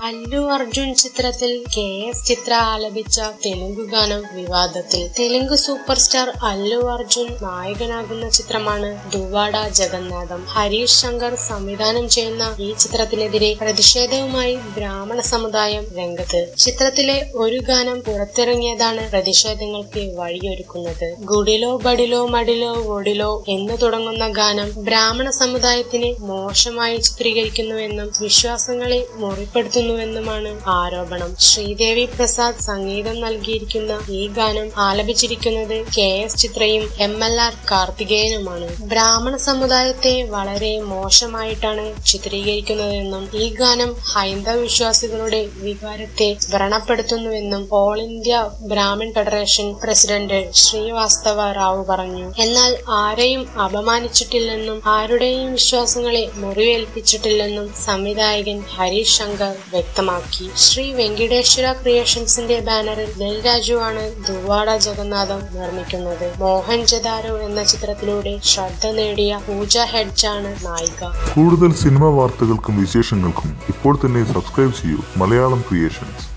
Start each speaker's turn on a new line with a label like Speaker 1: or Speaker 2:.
Speaker 1: അല്ലു അർജുൻ ചിത്രത്തിൽ കെ.എസ്. ചിത്ര ആലപിച്ച തെലുങ്ക് ഗാനം വിവാദത്തിൽ. തെലുങ്ക് സൂപ്പർ സ്റ്റാർ അല്ലു അർജുൻ നായകനാകുന്ന ചിത്രമാണ് ദുവാഡ ജഗന്നാഥം. ഹരീഷ് ശങ്കർ സംവിധാനം ചെയ്യുന്ന ഈ ചിത്രത്തിനെതിരെ പ്രതിഷേധവുമായി ബ്രാഹ്മണ സമുദായം രംഗത്ത്. ചിത്രത്തിലെ ഒരു ഗാനം പുറത്തിറങ്ങിയതാണ് പ്രതിഷേധങ്ങൾക്ക് വഴിയൊരുക്കുന്നത്. ഗുഡിലോ ബഡിലോ മഡിലോ ഓഡിലോ എന്ന് തുടങ്ങുന്ന ഗാനം ബ്രാഹ്മണ സമുദായത്തിന് മോശമായി ചിത്രീകരിക്കുന്നുവെന്നും വിശ്വാസങ്ങളെ മുറിപ്പെടുത്തുന്നുവെന്നുമാണ് ആരോപണം. ശ്രീദേവി പ്രസാദ് സംഗീതം നൽകിയിരിക്കുന്ന ഈ ഗാനം ആലപിച്ചിരിക്കുന്നത് കെ.എസ്. ചിത്രയും MLR കാർത്തികേയനുമാണ്. ബ്രാഹ്മണ സമുദായത്തെ വളരെ മോശമായിട്ടാണ് ചിത്രീകരിക്കുന്നതെന്നും ഈ ഗാനം ഹൈന്ദവ വിശ്വാസികളുടെ വികാരത്തെ വ്രണപ്പെടുത്തുന്നുവെന്നും all India Brahmin federation president Srivastava Rao പറഞ്ഞു. എന്നാൽ ആരെയും അപമാനിച്ചിട്ടില്ലെന്നും ആരുടെയും വിശ്വാസങ്ങളെ മുറിവേൽപ്പിച്ചിട്ടില്ലെന്നും സംവിധായകൻ ഹരീഷ് ശങ്കർ വ്യക്തമാക്കി. ശ്രീ വെങ്കിടേശ്വര ക്രിയേഷൻസിന്റെ ബാനറിൽ ദിൽരാജു ആണ് ദുവാഡ ജഗന്നാഥം നിർമ്മിക്കുന്നത്. മോഹൻജദാരോ എന്ന ചിത്രത്തിലൂടെ ശ്രദ്ധ നേടിയ പൂജ ഹെഡ്ജ് ആണ് നായിക.
Speaker 2: കൂടുതൽ സിനിമാ വാർത്തകൾക്കും വിശേഷങ്ങൾക്കും ഇപ്പോൾ തന്നെ സബ്സ്ക്രൈബ് ചെയ്യൂ മലയാളം ക്രിയേഷൻസ്.